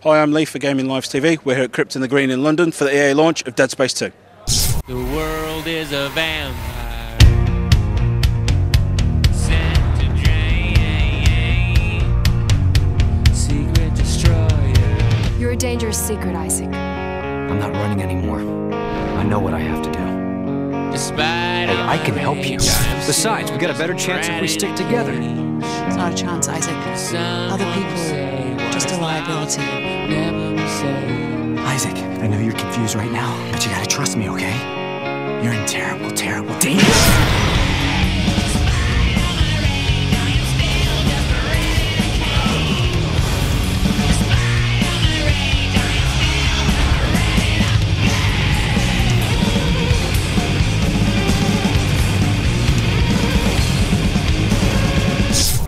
Hi, I'm Lee for Gaminglives TV. We're here at Crypt in the Green in London for the EA launch of Dead Space 2. The world is a vampire. Secret destroyer. You're a dangerous secret, Isaac. I'm not running anymore. I know what I have to do. Despite Hey, I can help you. Besides, we got a better chance if we stick together. It's not a chance, Isaac. Other people, just a liability. Isaac, I know you're confused right now, but you gotta trust me, okay? You're in terrible, terrible danger.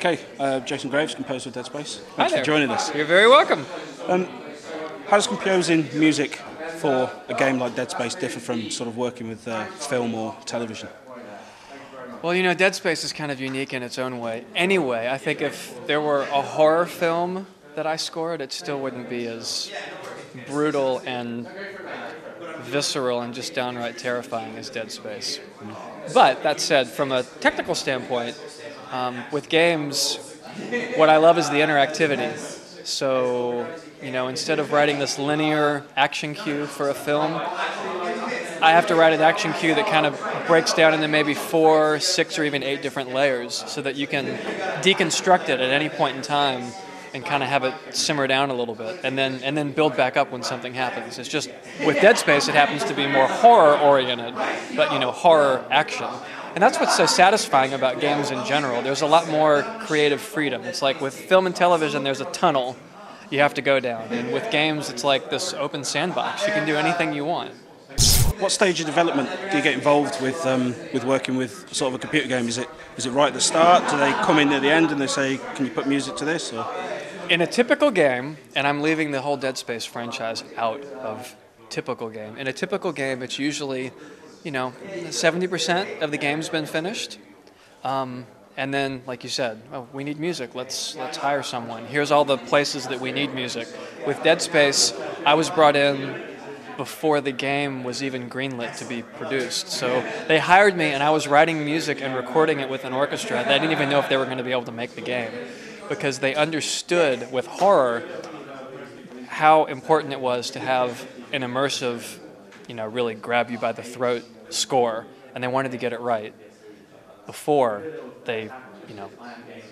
Okay, Jason Graves, composer of Dead Space. Hi Thanks there. for joining us. You're very welcome. How does composing music for a game like Dead Space differ from sort of working with film or television? Well, you know, Dead Space is kind of unique in its own way. Anyway, I think if there were a horror film that I scored, it still wouldn't be as brutal and visceral and just downright terrifying as Dead Space. But that said, from a technical standpoint, with games, what I love is the interactivity. So, you know, instead of writing this linear action cue for a film, I have to write an action cue that kind of breaks down into maybe 4, 6, or even 8 different layers so that you can deconstruct it at any point in time and kind of have it simmer down a little bit and then build back up when something happens. It's just, with Dead Space, it happens to be more horror-oriented, but, you know, horror action. And that's what's so satisfying about games in general. There's a lot more creative freedom. It's like with film and television, there's a tunnel you have to go down. And with games, it's like this open sandbox. You can do anything you want. What stage of development do you get involved with working with sort of a computer game? Is it right at the start? Do they come in at the end and they say, can you put music to this? Or? In a typical game, and I'm leaving the whole Dead Space franchise out of typical game. In a typical game, it's usually, you know, 70% of the game's been finished. And then, like you said, oh, we need music. Let's hire someone. Here's all the places that we need music. With Dead Space, I was brought in before the game was even greenlit to be produced. So they hired me, and I was writing music and recording it with an orchestra. They didn't even know if they were going to be able to make the game, because they understood with horror how important it was to have an immersive, you know, really grab you by the throat score, and they wanted to get it right before they, you know,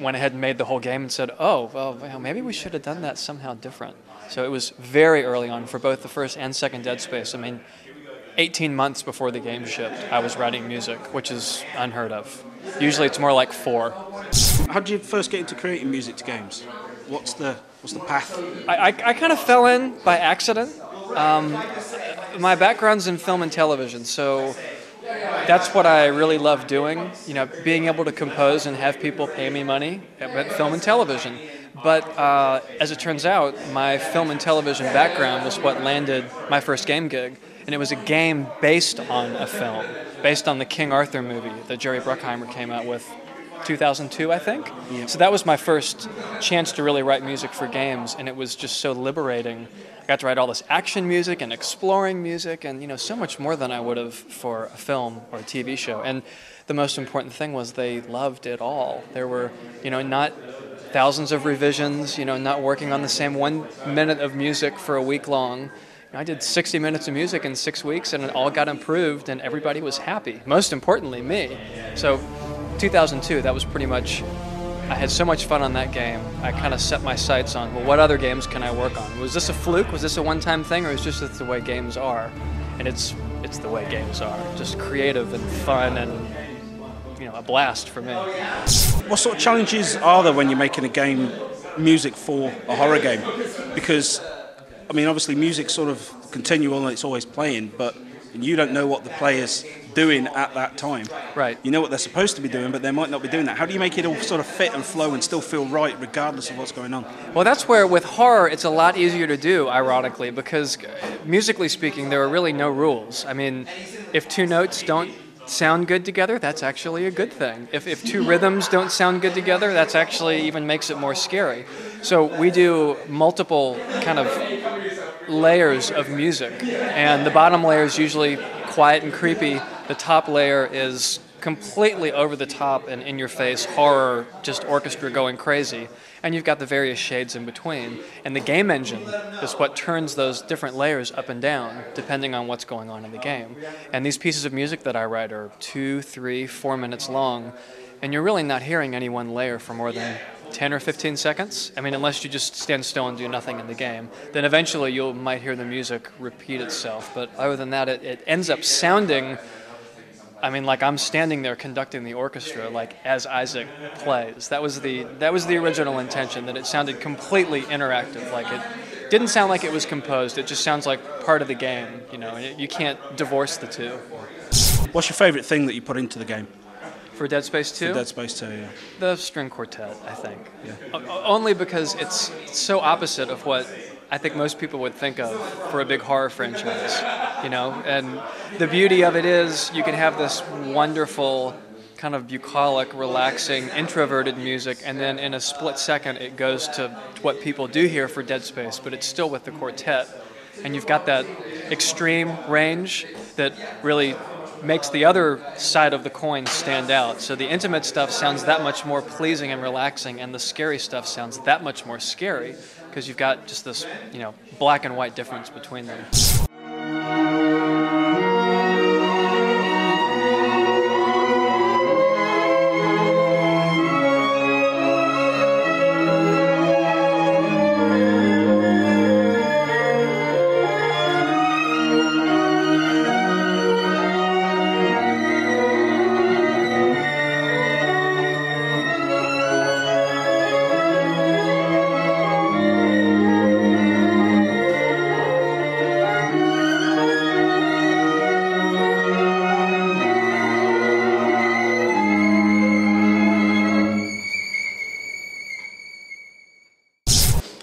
went ahead and made the whole game and said, oh, well, maybe we should have done that somehow different. So it was very early on for both the first and second Dead Space. I mean, 18 months before the game shipped, I was writing music, which is unheard of. Usually it's more like 4. How did you first get into creating music to games? What's the path? I kind of fell in by accident. My background's in film and television, so that's what I really love doing, you know, being able to compose and have people pay me money at film and television. But as it turns out, my film and television background was what landed my first game gig. And it was a game based on a film, based on the King Arthur movie that Jerry Bruckheimer came out with 2002, I think. Yeah. So that was my first chance to really write music for games, and it was just so liberating. I got to write all this action music and exploring music and, you know, so much more than I would have for a film or a TV show. And the most important thing was they loved it all. There were, you know, not thousands of revisions, you know, not working on the same 1 minute of music for a week long. I did 60 minutes of music in 6 weeks, and it all got improved, and everybody was happy. Most importantly, me. So 2002, that was pretty much, I had so much fun on that game. I kind of set my sights on, well, what other games can I work on? Was this a fluke? Was this a one-time thing? Or is this just the way games are? And it's the way games are. Just creative and fun and, you know, a blast for me. What sort of challenges are there when you're making a game music for a horror game? Because, I mean, obviously music's sort of continual and it's always playing, but you don't know what the player's doing at that time. Right. You know what they're supposed to be doing, but they might not be doing that. How do you make it all sort of fit and flow and still feel right regardless of what's going on? Well, that's where with horror it's a lot easier to do, ironically, because musically speaking, there are really no rules. I mean, if 2 notes don't sound good together, that's actually a good thing. If two rhythms don't sound good together, that's actually even makes it more scary. So we do multiple kind of layers of music, and the bottom layer is usually quiet and creepy. The top layer is completely over the top and in your face horror, just orchestra going crazy. And you've got the various shades in between. And the game engine is what turns those different layers up and down, depending on what's going on in the game. And these pieces of music that I write are 2, 3, 4 minutes long, and you're really not hearing any one layer for more than 10 or 15 seconds. I mean, unless you just stand still and do nothing in the game. Then eventually you might hear the music repeat itself. But other than that, it ends up sounding, I mean, like I'm standing there conducting the orchestra, like as Isaac plays. That was the original intention, that it sounded completely interactive. Like it didn't sound like it was composed. It just sounds like part of the game. You know, you can't divorce the two. What's your favourite thing that you put into the game? For Dead Space 2? For Dead Space 2, yeah. The string quartet, I think. Yeah. Only because it's so opposite of what I think most people would think of for a big horror franchise, you know? And the beauty of it is you can have this wonderful, kind of bucolic, relaxing, introverted music, and then in a split second it goes to what people do here for Dead Space, but it's still with the quartet. And you've got that extreme range that really makes the other side of the coin stand out. So the intimate stuff sounds that much more pleasing and relaxing, and the scary stuff sounds that much more scary, because you've got just this, you know, black and white difference between them.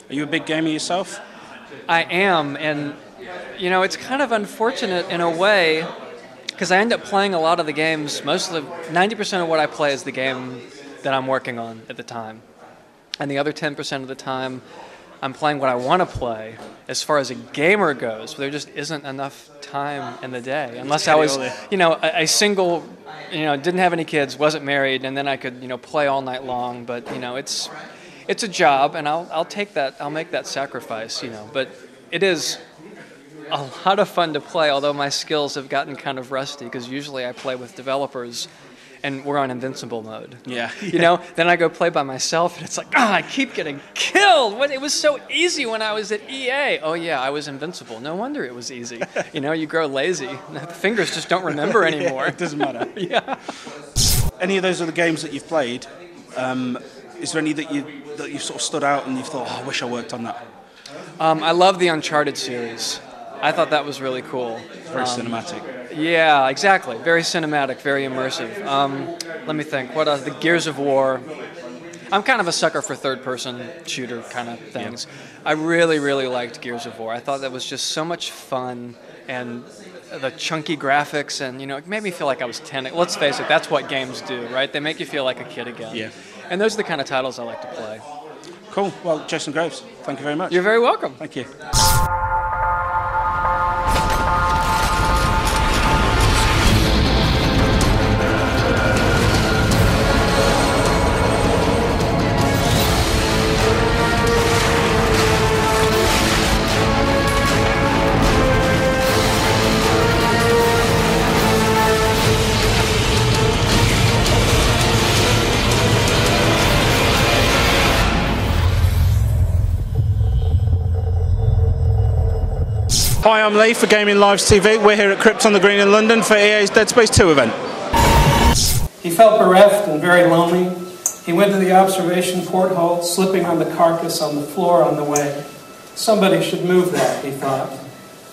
Are you a big gamer yourself? I am, and you know, it's kind of unfortunate in a way, because I end up playing a lot of the games. Mostly 90% of what I play is the game that I'm working on at the time, and the other 10% of the time I'm playing what I want to play. As far as a gamer goes, there just isn't enough time in the day, unless I was, you know, a single, you know, didn't have any kids, wasn't married, and then I could, you know, play all night long. But you know, it's a job, and I'll take that. I'll make that sacrifice, you know. But it is a lot of fun to play, although my skills have gotten kind of rusty, because usually I play with developers and we're on invincible mode. Yeah. You know, then I go play by myself and it's like, I keep getting killed. It was so easy when I was at EA. Oh yeah, I was invincible. No wonder it was easy. You know, you grow lazy. The fingers just don't remember anymore. Yeah, it doesn't matter. Yeah. Any of those other games that you've played, is there any that you've sort of stood out and you've thought, oh, I wish I worked on that? I love the Uncharted series. I thought that was really cool. Very cinematic. Yeah, exactly. Very cinematic, very immersive. Let me think. What else? The Gears of War. I'm kind of a sucker for third-person shooter kind of things. Yeah. I really, really liked Gears of War. I thought that was just so much fun, and the chunky graphics, and you know, it made me feel like I was 10. Let's face it, that's what games do, right? They make you feel like a kid again. Yeah. And those are the kind of titles I like to play. Cool. Well, Jason Graves, thank you very much. You're very welcome. Thank you. Hi, I'm Lee for Gaminglives TV. We're here at Crypt on the Green in London for EA's Dead Space 2 event. He felt bereft and very lonely. He went to the observation porthole, slipping on the carcass on the floor on the way. Somebody should move that, he thought.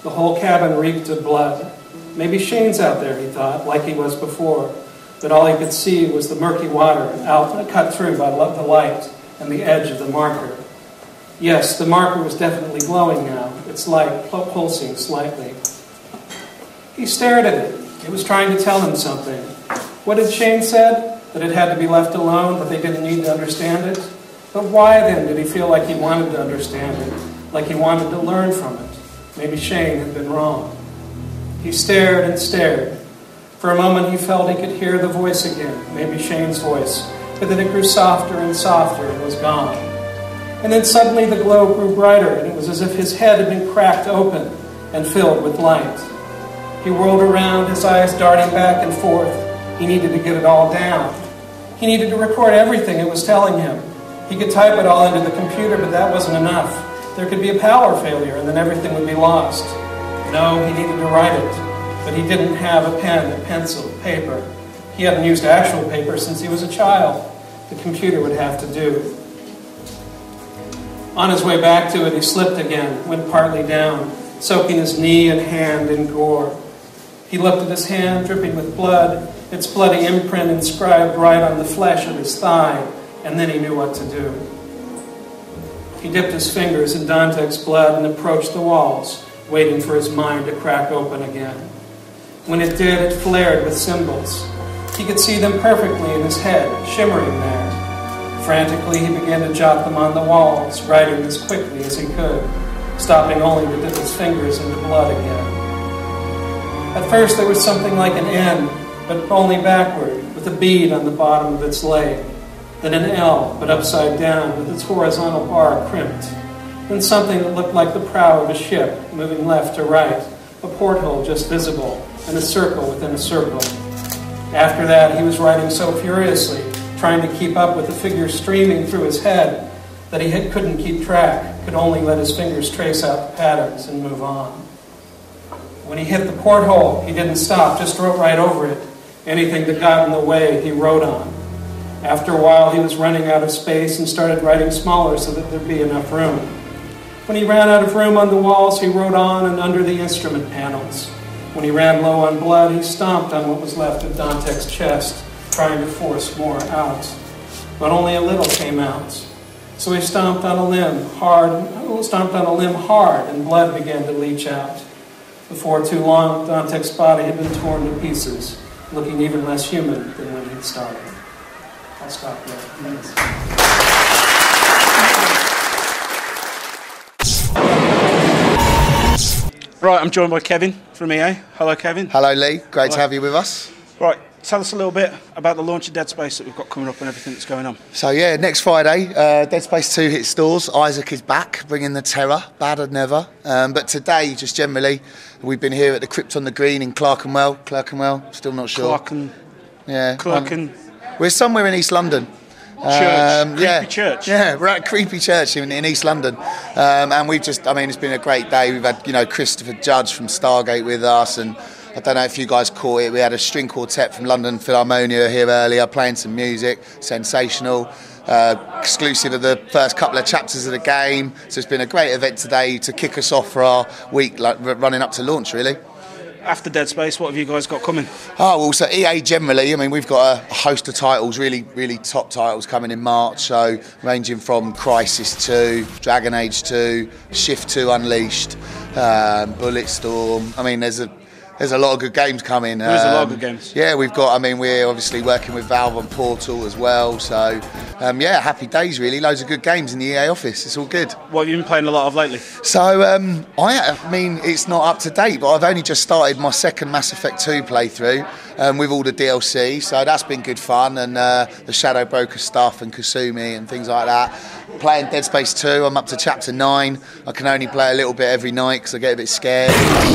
The whole cabin reeked of blood. Maybe Shane's out there, he thought, like he was before. But all he could see was the murky water out, cut through by the light and the edge of the marker. Yes, the marker was definitely glowing now, its light pulsing slightly. He stared at it. It was trying to tell him something. What had Shane said? That it had to be left alone, that they didn't need to understand it? But why then did he feel like he wanted to understand it, like he wanted to learn from it? Maybe Shane had been wrong. He stared and stared. For a moment he felt he could hear the voice again, maybe Shane's voice, but then it grew softer and softer and was gone. And then suddenly the glow grew brighter, and it was as if his head had been cracked open and filled with light. He whirled around, his eyes darting back and forth. He needed to get it all down. He needed to record everything it was telling him. He could type it all into the computer, but that wasn't enough. There could be a power failure, and then everything would be lost. No, he needed to write it, but he didn't have a pen, a pencil, paper. He hadn't used actual paper since he was a child. The computer would have to do. On his way back to it, he slipped again, went partly down, soaking his knee and hand in gore. He looked at his hand, dripping with blood, its bloody imprint inscribed right on the flesh of his thigh, and then he knew what to do. He dipped his fingers in Dantek's blood and approached the walls, waiting for his mind to crack open again. When it did, it flared with symbols. He could see them perfectly in his head, shimmering there. Frantically, he began to jot them on the walls, writing as quickly as he could, stopping only to dip his fingers into blood again. At first, there was something like an N, but only backward, with a bead on the bottom of its leg. Then an L, but upside down, with its horizontal bar crimped. Then something that looked like the prow of a ship, moving left to right, a porthole just visible, and a circle within a circle. After that, he was writing so furiously, trying to keep up with the figures streaming through his head, that he couldn't keep track, could only let his fingers trace out the patterns and move on. When he hit the porthole, he didn't stop, just wrote right over it. Anything that got in the way, he wrote on. After a while, he was running out of space and started writing smaller so that there'd be enough room. When he ran out of room on the walls, he wrote on and under the instrument panels. When he ran low on blood, he stomped on what was left of Dantek's chest, trying to force more out. But only a little came out. So he stomped on a limb hard, and blood began to leach out. Before too long, Dantek's body had been torn to pieces, looking even less human than when he'd started. I'll stop there. Thanks. Right, I'm joined by Kevin from EA. Hello, Kevin. Hello, Lee. Great to have you with us. Right, tell us a little bit about the launch of Dead Space that we've got coming up and everything that's going on. So yeah, next Friday, Dead Space 2 hits stores. Isaac is back, bringing the terror, badder than ever. But today, just generally, we've been here at the Crypt on the Green in Clerkenwell, still not sure. Clerken. We're somewhere in East London. Creepy church. Yeah, we're at Creepy Church in East London. And we've just, it's been a great day. We've had, Christopher Judge from Stargate with us, and I don't know if you guys caught it. We had a string quartet from London Philharmonia here earlier, playing some music, sensational. Exclusive of the first couple of chapters of the game. So it's been a great event today to kick us off for our week, running up to launch, really. After Dead Space, what have you guys got coming? Oh, well, so EA generally, we've got a host of titles, really, really top titles coming in March. So ranging from Crisis 2, Dragon Age 2, Shift 2 Unleashed, Bulletstorm. There's a lot of good games coming. There's a lot of good games. Yeah, we've got, we're obviously working with Valve on Portal as well. So, happy days really. Loads of good games in the EA office. It's all good. What have you been playing a lot of lately? So, it's not up to date, but I've only just started my second Mass Effect 2 playthrough with all the DLC. So that's been good fun, and the Shadow Broker stuff and Kasumi and things like that. Playing Dead Space 2, I'm up to Chapter 9. I can only play a little bit every night because I get a bit scared.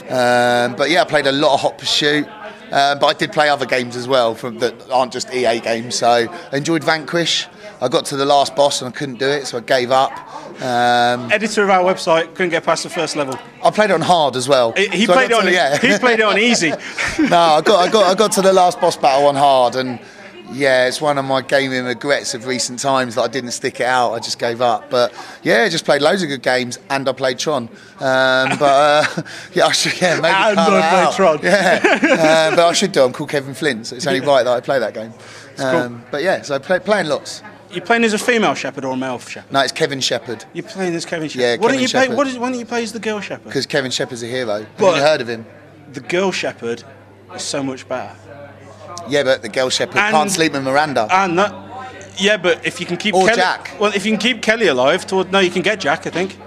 But yeah, I played a lot of Hot Pursuit. But I did play other games as well that aren't just EA games. So I enjoyed Vanquish. I got to the last boss and I couldn't do it, so I gave up. Editor of our website couldn't get past the first level. I played it on hard as well. He played it on easy. No, I got to the last boss battle on hard, and yeah, it's one of my gaming regrets of recent times that I didn't stick it out. I just gave up. But yeah, I just played loads of good games, and I played Tron. I should maybe and I played Tron. Yeah, but I should do. I'm called Kevin Flint, so it's only right that I play that game. Cool. But yeah, so playing lots. You're playing as a female shepherd or a male shepherd? No, it's Kevin Shepherd. You're playing as Kevin Shepherd? Yeah, why Kevin don't you play as the girl shepherd? Because Kevin Shepherd's a hero. Have you heard of him? The girl shepherd is so much better. Yeah, but the girl shepherd can't sleep with Miranda. And that, yeah, but if you can keep Jack. Well, if you can keep Kelly alive, no, you can get Jack, I think.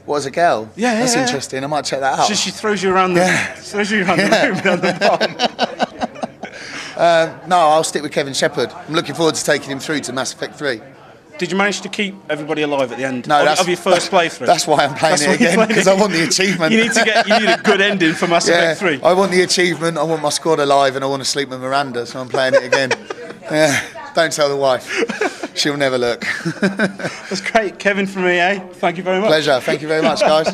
What, as a girl? Yeah, that's yeah. interesting. I might check that out. She throws you around the room down the bottom. No, I'll stick with Kevin Shepherd. I'm looking forward to taking him through to Mass Effect 3. Did you manage to keep everybody alive at the end of your first playthrough? That's why I'm playing it again, because I want the achievement. You need a good ending for Mass Effect 3. I want the achievement, I want my squad alive, and I want to sleep with Miranda, so I'm playing it again. Don't tell the wife. She'll never look. That's great. Kevin from EA, thank you very much. Pleasure. Thank you very much, guys.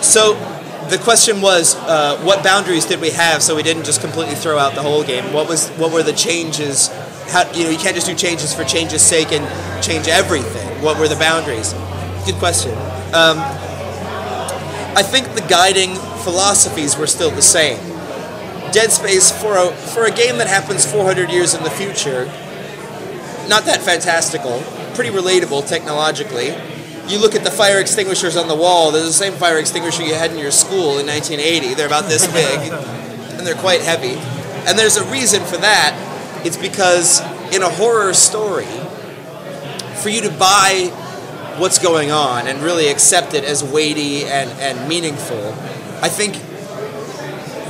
So the question was, what boundaries did we have so we didn't just completely throw out the whole game? What were the changes? You can't just do changes for change's sake and change everything. What were the boundaries? Good question. I think the guiding philosophies were still the same. Dead Space, for a game that happens 400 years in the future, not that fantastical, pretty relatable technologically. You look at the fire extinguishers on the wall, they're the same fire extinguisher you had in your school in 1980. They're about this big, and they're quite heavy. And there's a reason for that. It's because in a horror story, for you to buy what's going on and really accept it as weighty and meaningful, I think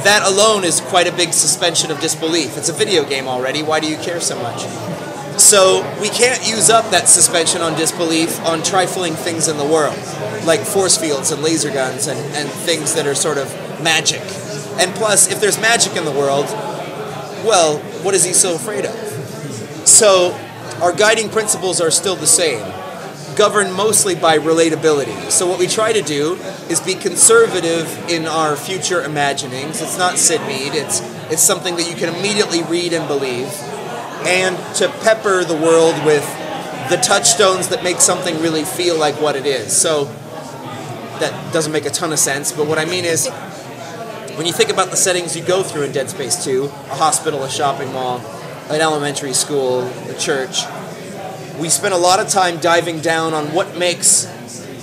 that alone is quite a big suspension of disbelief. It's a video game already, why do you care so much? So we can't use up that suspension on disbelief on trifling things in the world, like force fields and laser guns and things that are sort of magic. And plus, if there's magic in the world, well, what is he so afraid of? So our guiding principles are still the same, governed mostly by relatability. So what we try to do is be conservative in our future imaginings. It's not Sid Mead, it's something that you can immediately read and believe, and to pepper the world with the touchstones that make something really feel like what it is. So that doesn't make a ton of sense, but what I mean is, when you think about the settings you go through in Dead Space 2, a hospital, a shopping mall, an elementary school, a church, we spent a lot of time diving down on what makes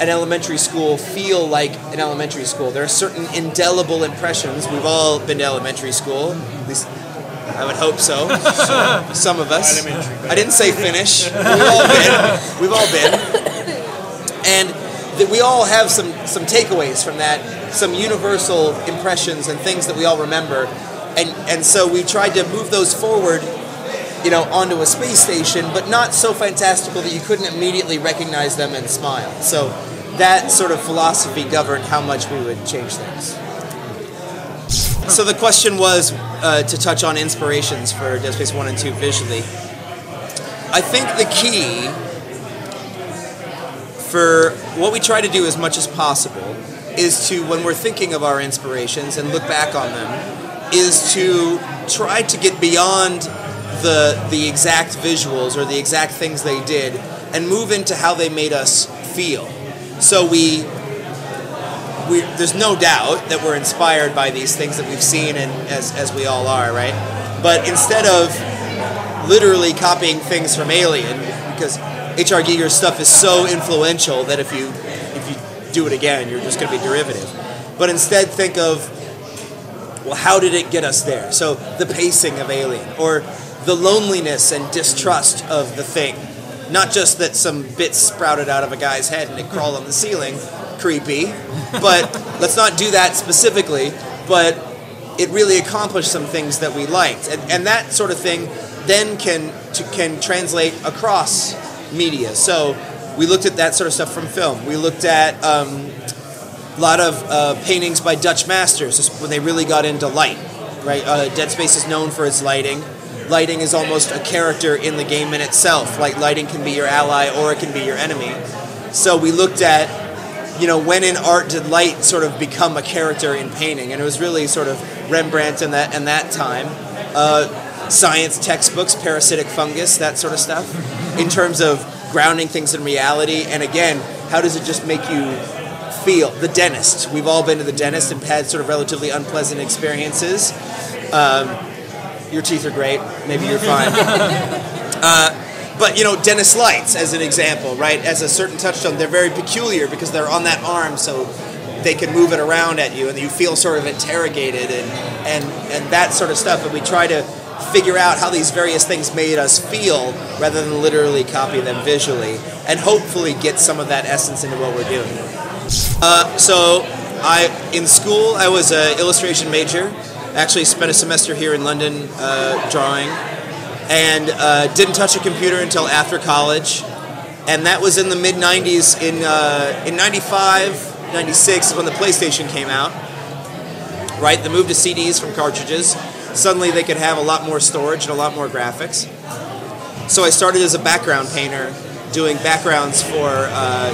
an elementary school feel like an elementary school. There are certain indelible impressions. We've all been to elementary school, at least I would hope so. Some of us. I didn't say finish. We've all been. And we all have some takeaways from that, some universal impressions and things that we all remember. And so we tried to move those forward, onto a space station, but not so fantastical that you couldn't immediately recognize them and smile. So that sort of philosophy governed how much we would change things. So the question was to touch on inspirations for Dead Space 1 and 2 visually. I think the key for what we try to do as much as possible is to, when we're thinking of our inspirations and look back on them, is to try to get beyond the exact visuals or the exact things they did and move into how they made us feel. So there's no doubt that we're inspired by these things that we've seen, and as we all are, right? But instead of literally copying things from Alien, because H.R. Giger's stuff is so influential that if you do it again, you're just going to be derivative. But instead think of, well, how did it get us there? So the pacing of Alien, or the loneliness and distrust of the thing. Not just that some bits sprouted out of a guy's head and it crawled on the ceiling, creepy, but let's not do that specifically, but it really accomplished some things that we liked. And that sort of thing then can translate across media. So we looked at that sort of stuff from film. We looked at a lot of paintings by Dutch masters when they really got into light, right? Dead Space is known for its lighting. Lighting is almost a character in the game in itself. Like, lighting can be your ally or it can be your enemy. So we looked at, when in art did light sort of become a character in painting? And it was really sort of Rembrandt in that time. Science textbooks, parasitic fungus, that sort of stuff. In terms of grounding things in reality. And again, how does it just make you feel? The dentist. We've all been to the dentist and had sort of relatively unpleasant experiences. Your teeth are great. Maybe you're fine. But, dentist lights, as an example, right? As a certain touchstone, they're very peculiar because they're on that arm, so they can move it around at you, and you feel sort of interrogated and that sort of stuff. And we try to figure out how these various things made us feel rather than literally copy them visually, and hopefully get some of that essence into what we're doing. In school, I was an illustration major. Actually spent a semester here in London drawing, and didn't touch a computer until after college. And that was in the mid-90s. In 95, 96 is when the PlayStation came out. Right, the move to CDs from cartridges. Suddenly they could have a lot more storage and a lot more graphics. So I started as a background painter, doing backgrounds for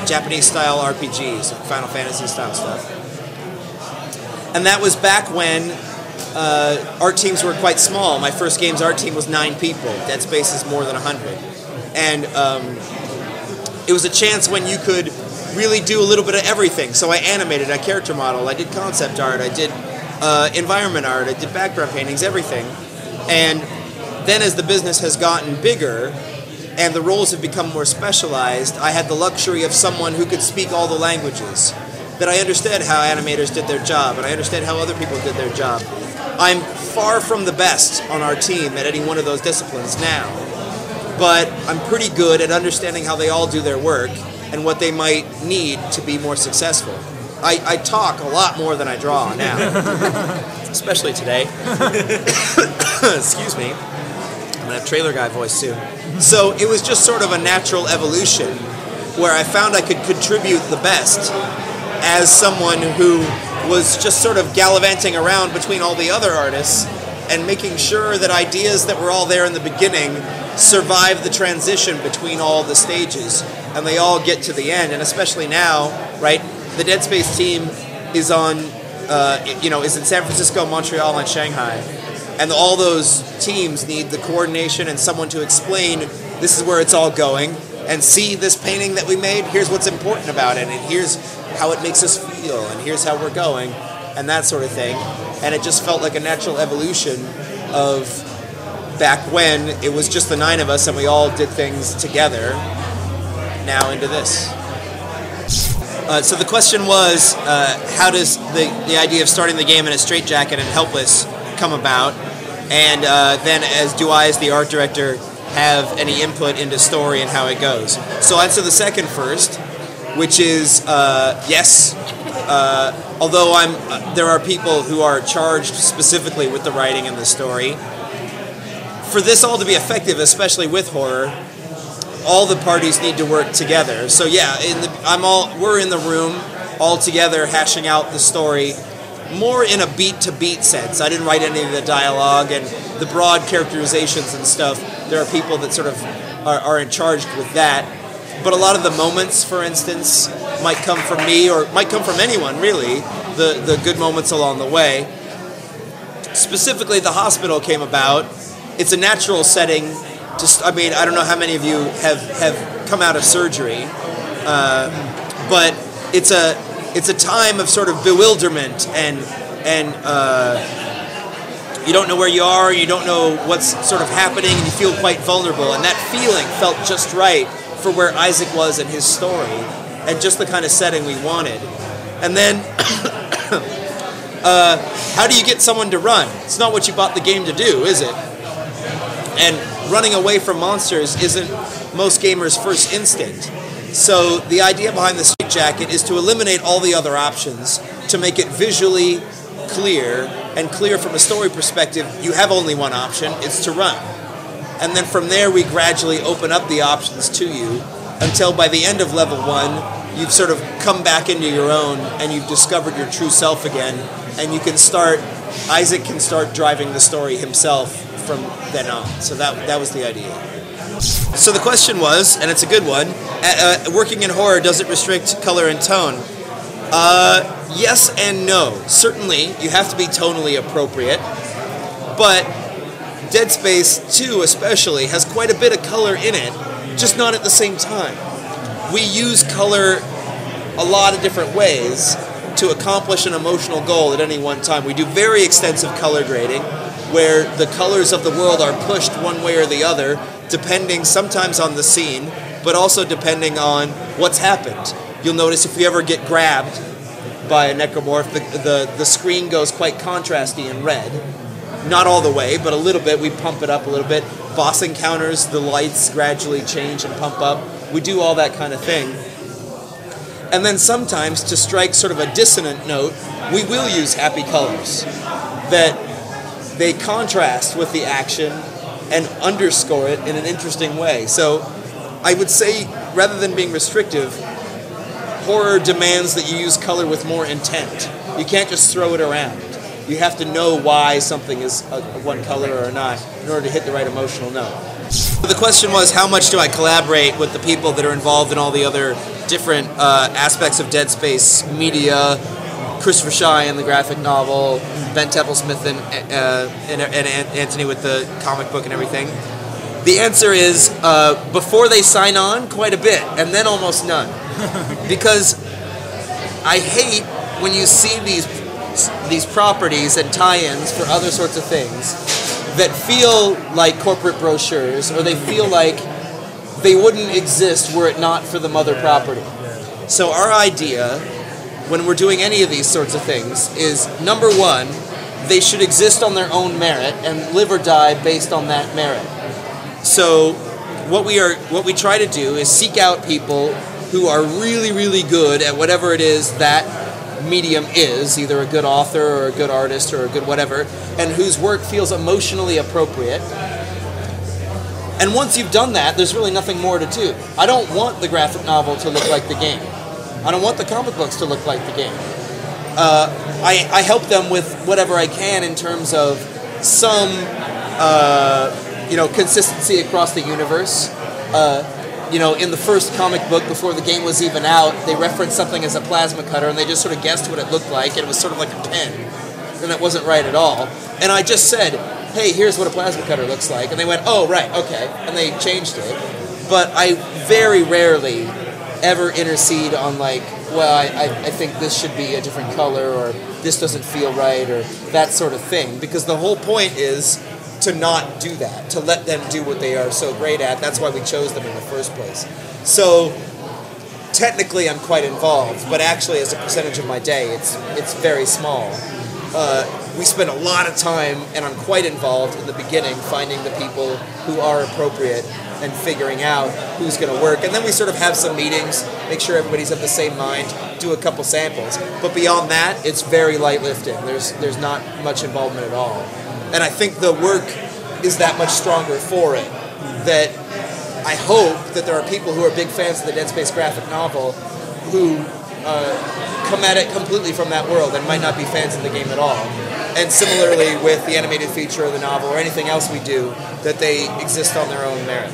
Japanese-style RPGs, Final Fantasy-style stuff. And that was back when art teams were quite small. My first game's art team was 9 people. Dead Space is more than 100. And it was a chance when you could really do a little bit of everything. So I animated, I character modeled, I did concept art, I did environment art, I did background paintings, everything. And then as the business has gotten bigger and the roles have become more specialized, I had the luxury of someone who could speak all the languages. That I understood how animators did their job, and I understood how other people did their job. I'm far from the best on our team at any one of those disciplines now, but I'm pretty good at understanding how they all do their work and what they might need to be more successful. I talk a lot more than I draw now, especially today. Excuse me. I'm going to have trailer guy voice soon. So it was just sort of a natural evolution where I found I could contribute the best as someone who was just sort of gallivanting around between all the other artists and making sure that ideas that were all there in the beginning survive the transition between all the stages and they all get to the end. And especially now, right, the Dead Space team is on, is in San Francisco, Montreal, and Shanghai. And all those teams need the coordination and someone to explain this is where it's all going. And see this painting that we made, here's what's important about it, and here's how it makes us feel, and here's how we're going, and that sort of thing. And it just felt like a natural evolution of back when it was just the 9 of us and we all did things together, now into this. So the question was, how does the idea of starting the game in a straitjacket and helpless come about? And then do I, as the art director, have any input into story and how it goes? So I'll answer the second first, which is yes. Although there are people who are charged specifically with the writing and the story. For this all to be effective, especially with horror, all the parties need to work together. So yeah, we're in the room all together hashing out the story, more in a beat-to-beat sense. I didn't write any of the dialogue and the broad characterizations and stuff. There are people that sort of are in charge with that. But a lot of the moments, for instance, might come from me or might come from anyone, really, the good moments along the way. Specifically, the hospital came about. It's a natural setting. I don't know how many of you have come out of surgery, but it's a time of sort of bewilderment and you don't know where you are, you don't know what's sort of happening, and you feel quite vulnerable. And that feeling felt just right for where Isaac was in his story, and just the kind of setting we wanted. And then, how do you get someone to run? It's not what you bought the game to do, is it? And running away from monsters isn't most gamers' first instinct. So the idea behind the straitjacket is to eliminate all the other options, to make it visually clear, and clear from a story perspective. You have only one option, it's to run. And then from there we gradually open up the options to you until by the end of level 1 you've sort of come back into your own and you've discovered your true self again, and you can start, Isaac can start driving the story himself from then on. So that was the idea. So the question was, and it's a good one, working in horror, does it restrict color and tone? Yes and no. Certainly, you have to be tonally appropriate, but Dead Space 2 especially has quite a bit of color in it, just not at the same time. We use color a lot of different ways to accomplish an emotional goal at any one time. We do very extensive color grading, where the colors of the world are pushed one way or the other, depending sometimes on the scene, but also depending on what's happened. You'll notice if we ever get grabbed, by a necromorph, the screen goes quite contrasty and red. Not all the way, but a little bit. We pump it up a little bit. Boss encounters, the lights gradually change and pump up. We do all that kind of thing. And then sometimes, to strike sort of a dissonant note, we will use happy colors that they contrast with the action and underscore it in an interesting way. So I would say, rather than being restrictive, horror demands that you use color with more intent. You can't just throw it around. You have to know why something is one color or not in order to hit the right emotional note. The question was, how much do I collaborate with the people that are involved in all the other different aspects of Dead Space media, Christopher Shy in the graphic novel, Ben Templesmith and Anthony with the comic book and everything? The answer is, before they sign on, quite a bit, and then almost none. Because I hate when you see these properties and tie-ins for other sorts of things that feel like corporate brochures, or they feel like they wouldn't exist were it not for the mother property. So our idea, when we're doing any of these sorts of things, is number one, they should exist on their own merit and live or die based on that merit. So what we try to do is seek out people who are really, really good at whatever it is that medium is, either a good author or a good artist or a good whatever, and whose work feels emotionally appropriate. And once you've done that, there's really nothing more to do. I don't want the graphic novel to look like the game. I don't want the comic books to look like the game. I help them with whatever I can in terms of some consistency across the universe. In the first comic book, before the game was even out, they referenced something as a plasma cutter, and they just sort of guessed what it looked like, and it was sort of like a pen, and that wasn't right at all. And I just said, hey, here's what a plasma cutter looks like, and they went, oh, right, okay, and they changed it. But I very rarely ever intercede on, like, well, I think this should be a different color, or this doesn't feel right, or that sort of thing, because the whole point is to not do that, to let them do what they are so great at. That's why we chose them in the first place. So technically I'm quite involved, but actually as a percentage of my day, it's very small. We spend a lot of time, and I'm quite involved in the beginning, finding the people who are appropriate and figuring out who's going to work. And then we sort of have some meetings, make sure everybody's of the same mind, do a couple samples. But beyond that, it's very light lifting. There's not much involvement at all. And I think the work is that much stronger for it, that I hope that there are people who are big fans of the Dead Space graphic novel who come at it completely from that world and might not be fans of the game at all. And similarly with the animated feature or the novel or anything else we do, that they exist on their own merit.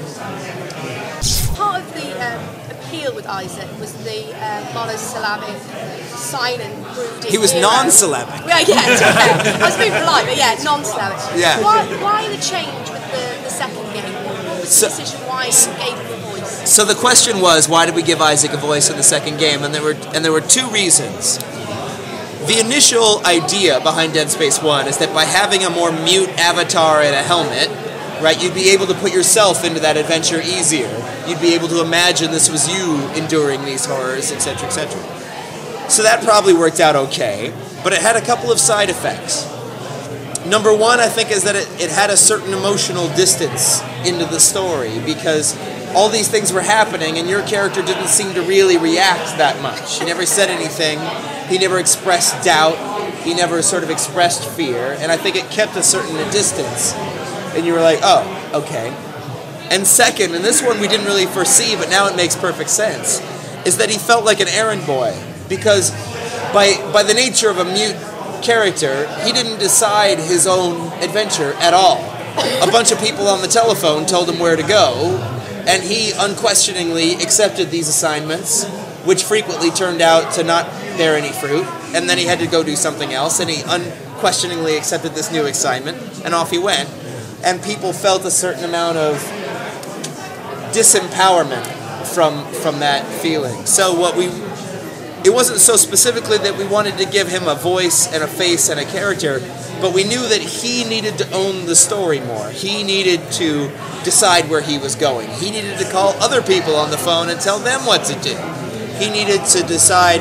Part of the appeal with Isaac was the monosyllabic, silent, brooding He was hero. non-syllabic. Yeah, okay. I was being polite, but yeah, non-syllabic. Yeah. Why the change with the second game? What was the decision why you gave him a voice? So the question was, why did we give Isaac a voice in the second game? And there were two reasons. The initial idea behind Dead Space 1 is that by having a more mute avatar and a helmet, right, you'd be able to put yourself into that adventure easier. You'd be able to imagine this was you enduring these horrors, etc., etc. So that probably worked out okay, but it had a couple of side effects. Number one, I think, is that it had a certain emotional distance into the story, because all these things were happening and your character didn't seem to really react that much. He never said anything, he never expressed doubt, he never sort of expressed fear, and I think it kept a certain distance. And you were like, oh, okay. And second, and this one we didn't really foresee, but now it makes perfect sense, is that he felt like an errand boy, because by the nature of a mute character, he didn't decide his own adventure at all. A bunch of people on the telephone told him where to go, and he unquestioningly accepted these assignments, which frequently turned out to not bear any fruit, and then he had to go do something else, and he unquestioningly accepted this new assignment, and off he went. And people felt a certain amount of disempowerment from that feeling. So it wasn't so specifically that we wanted to give him a voice and a face and a character, but we knew that he needed to own the story more. He needed to decide where he was going. He needed to call other people on the phone and tell them what to do. He needed to decide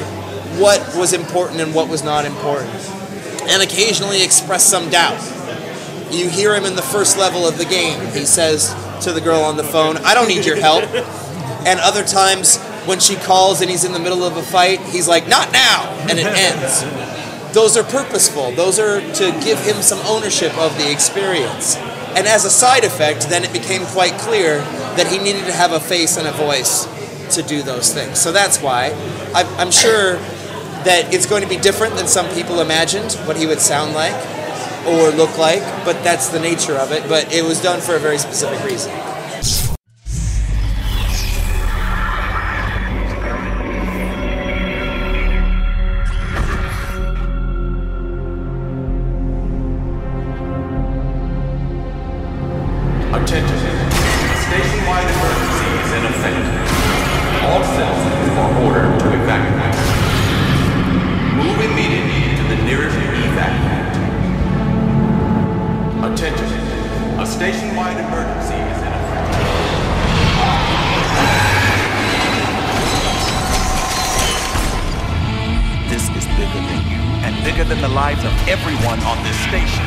what was important and what was not important, and occasionally express some doubt. You hear him in the first level of the game. He says to the girl on the phone, "I don't need your help." And other times when she calls and he's in the middle of a fight, he's like, "Not now," and it ends. Those are purposeful. Those are to give him some ownership of the experience. And as a side effect, then it became quite clear that he needed to have a face and a voice to do those things. So that's why I'm sure that it's going to be different than some people imagined what he would sound like or look like, but that's the nature of it. But it was done for a very specific reason. Attention. Nationwide emergency is in effect. All citizens are ordered to evacuate. Move immediately to the nearest evac point. Attention. A nationwide emergency is in effect. This is bigger than you and bigger than the lives of everyone on this station.